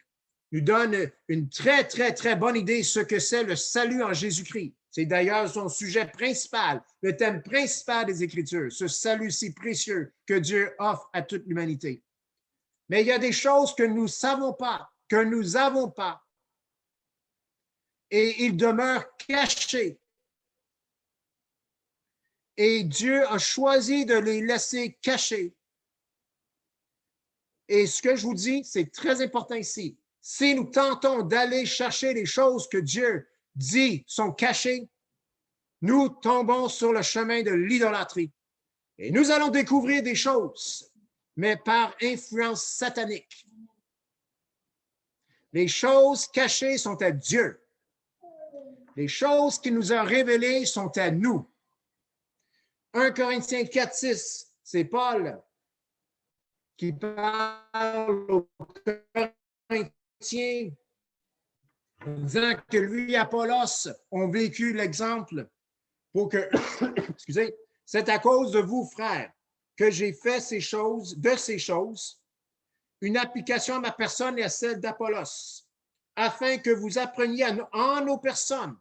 nous donne une très, très, très bonne idée de ce que c'est le salut en Jésus-Christ. C'est d'ailleurs son sujet principal, le thème principal des Écritures, ce salut si précieux que Dieu offre à toute l'humanité. Mais il y a des choses que nous ne savons pas, que nous n'avons pas, et ils demeurent cachés. Et Dieu a choisi de les laisser cachés. Et ce que je vous dis, c'est très important ici. Si nous tentons d'aller chercher les choses que Dieu dit sont cachées, nous tombons sur le chemin de l'idolâtrie. Et nous allons découvrir des choses, mais par influence satanique. Les choses cachées sont à Dieu. Les choses qu'il nous a révélées sont à nous. 1 Corinthiens 4, 6, c'est Paul qui parle aux Corinthiens en disant que lui et Apollos ont vécu l'exemple pour que, excusez, c'est à cause de vous, frères, que j'ai fait ces choses, une application à ma personne et à celle d'Apollos, afin que vous appreniez en nos personnes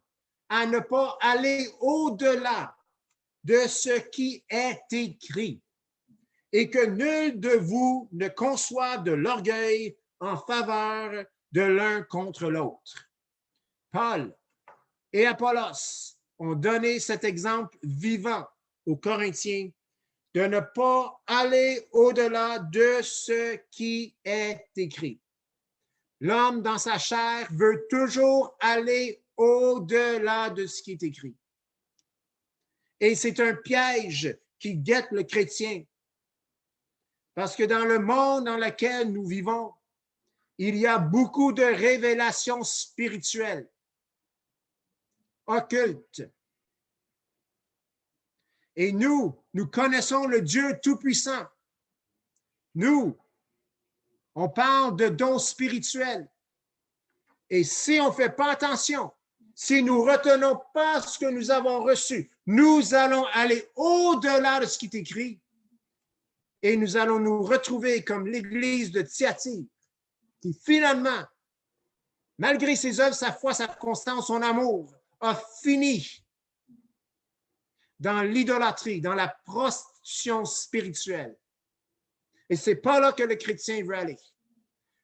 à ne pas aller au-delà de ce qui est écrit et que nul de vous ne conçoive de l'orgueil en faveur de l'un contre l'autre. Paul et Apollos ont donné cet exemple vivant aux Corinthiens de ne pas aller au-delà de ce qui est écrit. L'homme dans sa chair veut toujours aller au-delà de ce qui est écrit. Et c'est un piège qui guette le chrétien. Parce que dans le monde dans lequel nous vivons, il y a beaucoup de révélations spirituelles, occultes. Et nous connaissons le Dieu Tout-Puissant. Nous, on parle de dons spirituels. Et si on ne fait pas attention, si nous ne retenons pas ce que nous avons reçu, nous allons aller au-delà de ce qui est écrit et nous allons nous retrouver comme l'Église de Thyatire, qui finalement, malgré ses œuvres, sa foi, sa constance, son amour, a fini dans l'idolâtrie, dans la prostitution spirituelle. Et ce n'est pas là que le chrétien veut aller.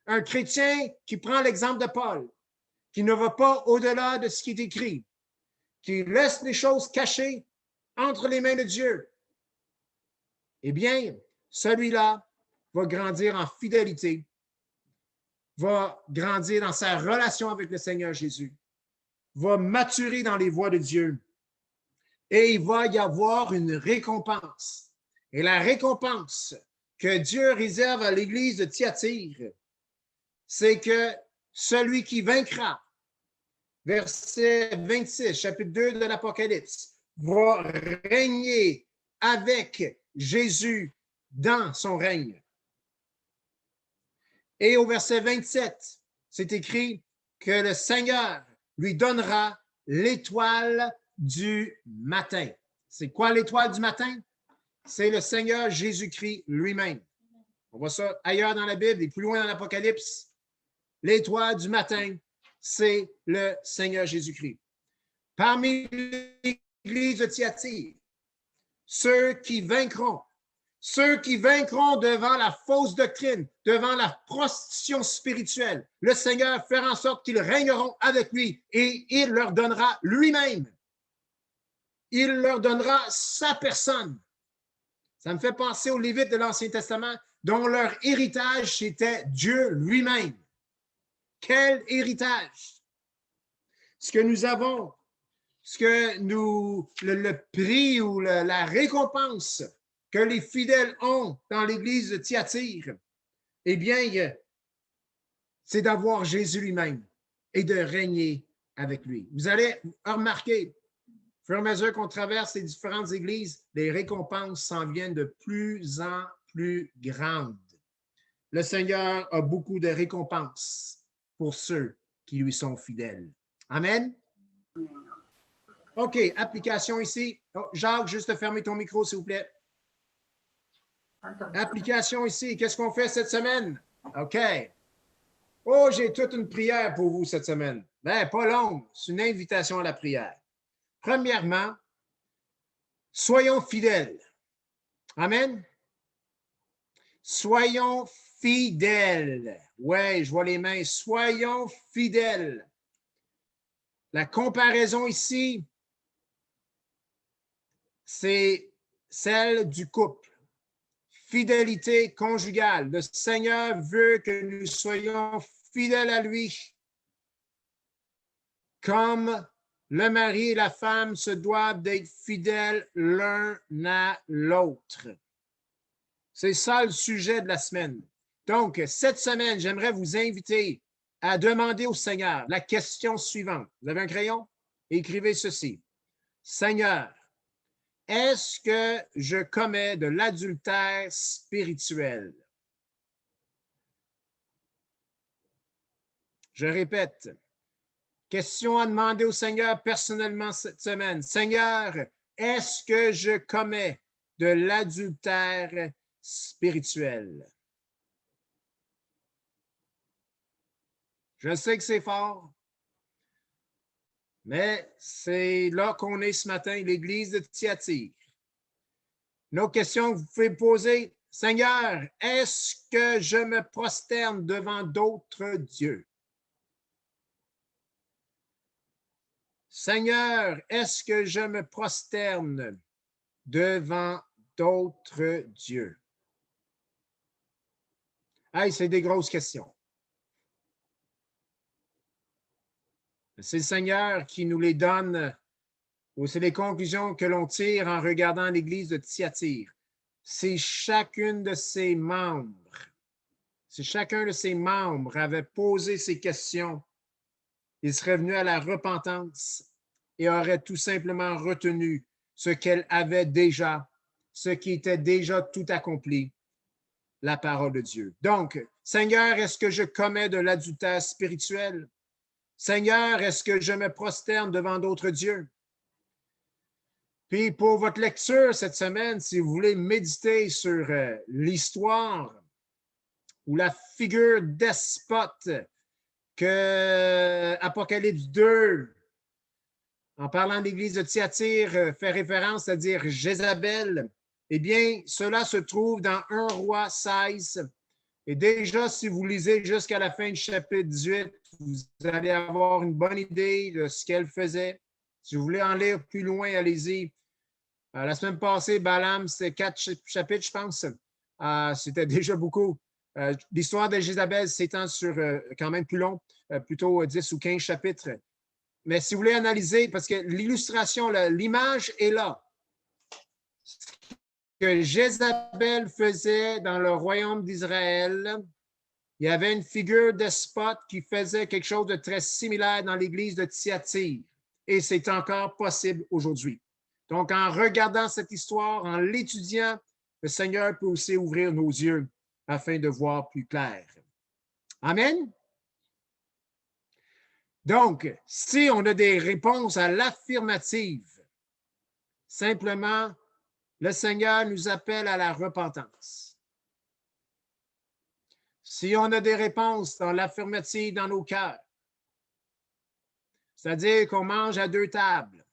Un chrétien qui prend l'exemple de Paul, qui ne va pas au-delà de ce qui est écrit, qui laisse les choses cachées entre les mains de Dieu, eh bien, celui-là va grandir en fidélité, va grandir dans sa relation avec le Seigneur Jésus, va maturer dans les voies de Dieu et il va y avoir une récompense. Et la récompense que Dieu réserve à l'Église de Thyatire, c'est que celui qui vaincra, verset 26, chapitre 2 de l'Apocalypse, va régner avec Jésus dans son règne. Et au verset 27, c'est écrit que le Seigneur lui donnera l'étoile du matin. C'est quoi l'étoile du matin? C'est le Seigneur Jésus-Christ lui-même. On voit ça ailleurs dans la Bible et plus loin dans l'Apocalypse. L'étoile du matin, c'est le Seigneur Jésus-Christ. Parmi l'Église de Thyatire, ceux qui vaincront devant la fausse doctrine, devant la prostitution spirituelle, le Seigneur fera en sorte qu'ils régneront avec lui et il leur donnera lui-même. Il leur donnera sa personne. Ça me fait penser aux Lévites de l'Ancien Testament, dont leur héritage, c'était Dieu lui-même. Quel héritage! Ce que nous avons, le prix ou la récompense que les fidèles ont dans l'Église de Thyatire, eh bien, c'est d'avoir Jésus lui-même et de régner avec lui. Vous allez remarquer, au fur et à mesure qu'on traverse les différentes églises, les récompenses s'en viennent de plus en plus grandes. Le Seigneur a beaucoup de récompenses pour ceux qui lui sont fidèles. Amen? OK, application ici. Oh, Jacques, juste fermer ton micro, s'il vous plaît. Application ici. Qu'est-ce qu'on fait cette semaine? OK. Oh, j'ai toute une prière pour vous cette semaine. Ben, pas longue. C'est une invitation à la prière. Premièrement, soyons fidèles. Amen. Soyons fidèles. Oui, je vois les mains. Soyons fidèles. La comparaison ici, c'est celle du couple. Fidélité conjugale. Le Seigneur veut que nous soyons fidèles à lui. Comme le mari et la femme se doivent d'être fidèles l'un à l'autre. C'est ça le sujet de la semaine. Donc, cette semaine, j'aimerais vous inviter à demander au Seigneur la question suivante. Vous avez un crayon? Écrivez ceci. Seigneur, est-ce que je commets de l'adultère spirituel? Je répète, question à demander au Seigneur personnellement cette semaine. Seigneur, est-ce que je commets de l'adultère spirituel? Je sais que c'est fort, mais c'est là qu'on est ce matin, l'Église de Thyatire. Une autre question que vous pouvez poser, Seigneur, est-ce que je me prosterne devant d'autres dieux? Seigneur, est-ce que je me prosterne devant d'autres dieux? Hey, c'est des grosses questions. C'est le Seigneur qui nous les donne, ou c'est les conclusions que l'on tire en regardant l'Église de Thyatire. C'est chacune de ses membres. Si chacun de ses membres avait posé ces questions, il serait venu à la repentance et aurait tout simplement retenu ce qu'elle avait déjà, ce qui était déjà tout accompli, la parole de Dieu. Donc, Seigneur, est-ce que je commets de l'adultère spirituel? Seigneur, est-ce que je me prosterne devant d'autres dieux? Puis pour votre lecture cette semaine, si vous voulez méditer sur l'histoire ou la figure despote que Apocalypse 2, en parlant de l'Église de Thyatire, fait référence, c'est-à-dire Jézabel, eh bien, cela se trouve dans 1 Roi 16. Et déjà, si vous lisez jusqu'à la fin du chapitre 18, vous allez avoir une bonne idée de ce qu'elle faisait. Si vous voulez en lire plus loin, allez-y. La semaine passée, Balaam, c'était 4 chapitres, je pense. C'était déjà beaucoup. L'histoire de Jézabel s'étend sur quand même plus long, plutôt 10 ou 15 chapitres. Mais si vous voulez analyser, parce que l'illustration, l'image est là. Ce que Jézabel faisait dans le royaume d'Israël, il y avait une figure despote qui faisait quelque chose de très similaire dans l'église de Thyatire. Et c'est encore possible aujourd'hui. Donc, en regardant cette histoire, en l'étudiant, le Seigneur peut aussi ouvrir nos yeux afin de voir plus clair. Amen. Donc, si on a des réponses à l'affirmative, simplement, le Seigneur nous appelle à la repentance. Si on a des réponses dans l'affirmative dans nos cœurs, c'est-à-dire qu'on mange à 2 tables,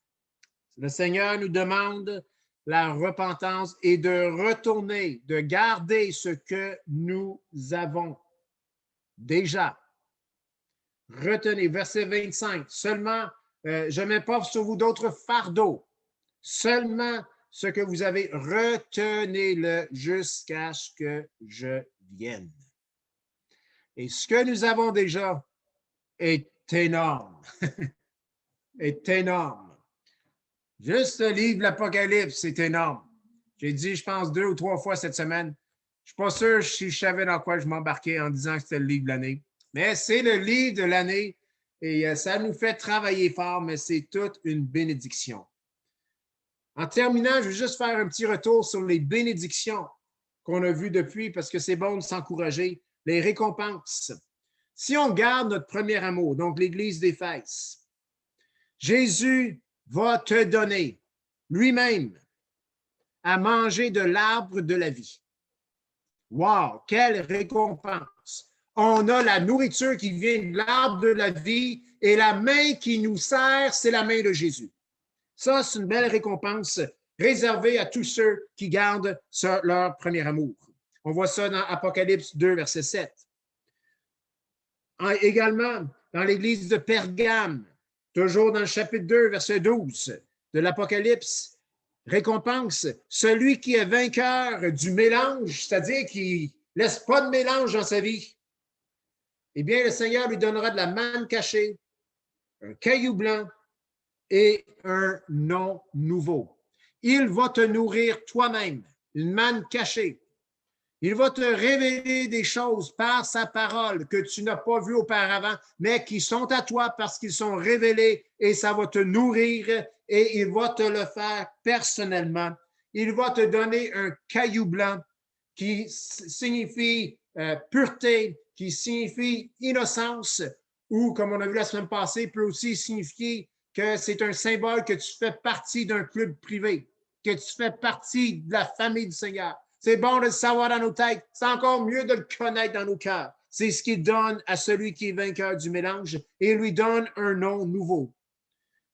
le Seigneur nous demande la repentance et de retourner, de garder ce que nous avons déjà. Retenez, verset 25, seulement, je ne mets pas sur vous d'autres fardeaux, seulement ce que vous avez, retenez-le jusqu'à ce que je vienne. Et ce que nous avons déjà est énorme, est énorme. Juste le livre de l'Apocalypse, c'est énorme. J'ai dit, je pense, 2 ou 3 fois cette semaine. Je ne suis pas sûr si je savais dans quoi je m'embarquais en disant que c'était le livre de l'année. Mais c'est le livre de l'année et ça nous fait travailler fort, mais c'est toute une bénédiction. En terminant, je vais juste faire un petit retour sur les bénédictions qu'on a vues depuis parce que c'est bon de s'encourager. Les récompenses. Si on garde notre premier amour, donc l'Église d'Éphèse, Jésus va te donner lui-même à manger de l'arbre de la vie. Wow, quelle récompense! On a la nourriture qui vient de l'arbre de la vie et la main qui nous sert, c'est la main de Jésus. Ça, c'est une belle récompense réservée à tous ceux qui gardent leur premier amour. On voit ça dans Apocalypse 2, verset 7. Également, dans l'église de Pergame, toujours dans le chapitre 2, verset 12 de l'Apocalypse, récompense celui qui est vainqueur du mélange, c'est-à-dire qui ne laisse pas de mélange dans sa vie. Eh bien, le Seigneur lui donnera de la manne cachée, un caillou blanc et un nom nouveau. Il va te nourrir toi-même, une manne cachée. Il va te révéler des choses par sa parole que tu n'as pas vues auparavant, mais qui sont à toi parce qu'ils sont révélés et ça va te nourrir et il va te le faire personnellement. Il va te donner un caillou blanc qui signifie pureté, qui signifie innocence, ou comme on a vu la semaine passée, peut aussi signifier que c'est un symbole que tu fais partie d'un club privé, que tu fais partie de la famille du Seigneur. C'est bon de le savoir dans nos têtes. C'est encore mieux de le connaître dans nos cœurs. C'est ce qu'il donne à celui qui est vainqueur du mélange et lui donne un nom nouveau.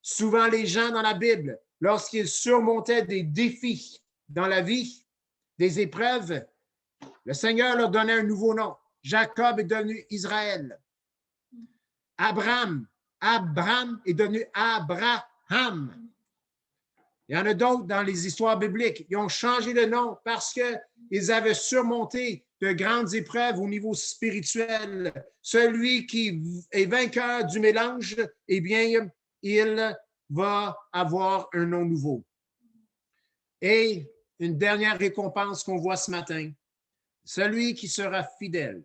Souvent, les gens dans la Bible, lorsqu'ils surmontaient des défis dans la vie, des épreuves, le Seigneur leur donnait un nouveau nom. Jacob est devenu Israël. Abraham est devenu Abraham. Il y en a d'autres dans les histoires bibliques. Ils ont changé de nom parce qu'ils avaient surmonté de grandes épreuves au niveau spirituel. Celui qui est vainqueur du mélange, eh bien, il va avoir un nom nouveau. Et une dernière récompense qu'on voit ce matin, celui qui sera fidèle,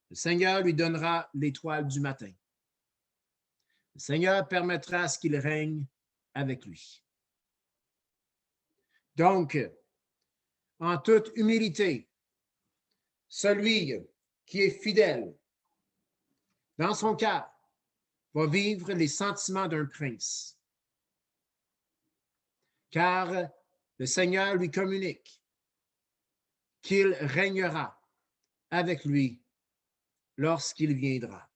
le Seigneur lui donnera l'étoile du matin. Le Seigneur permettra à ce qu'il règne avec lui. Donc, en toute humilité, celui qui est fidèle dans son cœur va vivre les sentiments d'un prince. Car le Seigneur lui communique qu'il régnera avec lui lorsqu'il viendra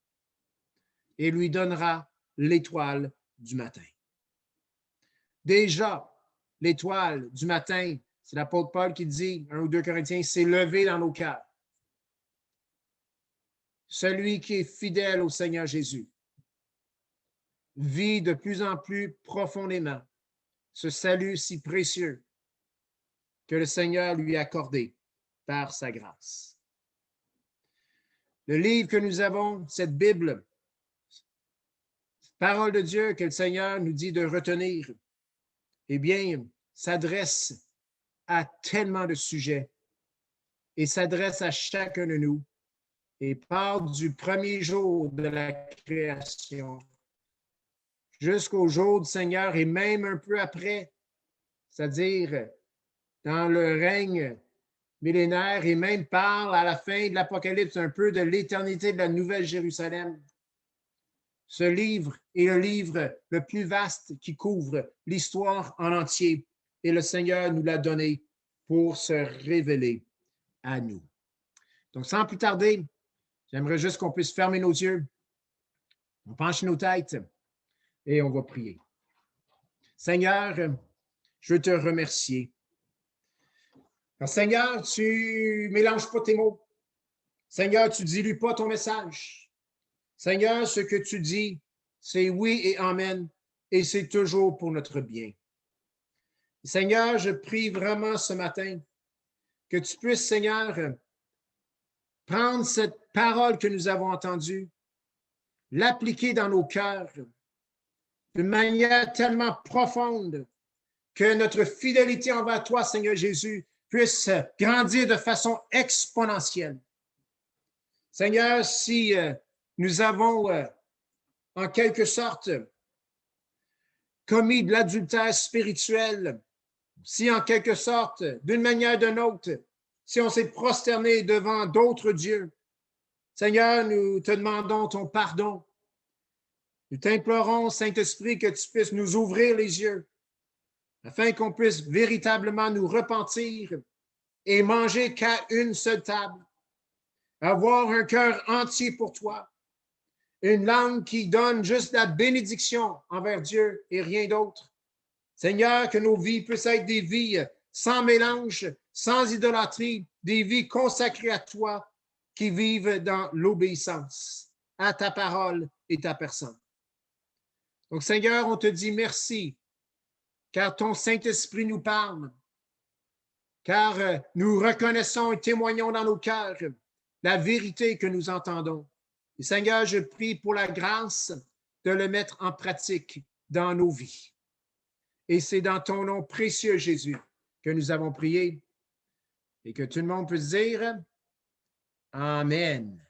et lui donnera l'étoile du matin. Déjà, l'étoile du matin, c'est l'apôtre Paul qui dit, 1 ou 2 Corinthiens, c'est levé dans nos cœurs. Celui qui est fidèle au Seigneur Jésus vit de plus en plus profondément ce salut si précieux que le Seigneur lui a accordé par sa grâce. Le livre que nous avons, cette Bible, cette parole de Dieu que le Seigneur nous dit de retenir, eh bien, s'adresse à tellement de sujets et s'adresse à chacun de nous et part du premier jour de la création jusqu'au jour du Seigneur et même un peu après, c'est-à-dire dans le règne millénaire et même parle à la fin de l'Apocalypse un peu de l'éternité de la Nouvelle Jérusalem. Ce livre est le livre le plus vaste qui couvre l'histoire en entier et le Seigneur nous l'a donné pour se révéler à nous. Donc, sans plus tarder, j'aimerais juste qu'on puisse fermer nos yeux, on penche nos têtes et on va prier. Seigneur, je veux te remercier. Alors, Seigneur, tu ne mélanges pas tes mots. Seigneur, tu ne dilues pas ton message. Seigneur, ce que tu dis, c'est oui et amen, et c'est toujours pour notre bien. Seigneur, je prie vraiment ce matin que tu puisses, Seigneur, prendre cette parole que nous avons entendue, l'appliquer dans nos cœurs d'une manière tellement profonde que notre fidélité envers toi, Seigneur Jésus, puisse grandir de façon exponentielle. Seigneur, si nous avons en quelque sorte commis de l'adultère spirituel, si en quelque sorte, d'une manière ou d'une autre, si on s'est prosterné devant d'autres dieux, Seigneur, nous te demandons ton pardon. Nous t'implorons, Saint-Esprit, que tu puisses nous ouvrir les yeux afin qu'on puisse véritablement nous repentir et manger qu'à une seule table, avoir un cœur entier pour toi, une langue qui donne juste la bénédiction envers Dieu et rien d'autre, Seigneur, que nos vies puissent être des vies sans mélange, sans idolâtrie, des vies consacrées à toi, qui vivent dans l'obéissance à ta parole et ta personne. Donc, Seigneur, on te dit merci, car ton Saint-Esprit nous parle, car nous reconnaissons et témoignons dans nos cœurs la vérité que nous entendons. Et Seigneur, je prie pour la grâce de le mettre en pratique dans nos vies. Et c'est dans ton nom précieux, Jésus, que nous avons prié et que tout le monde peut dire Amen.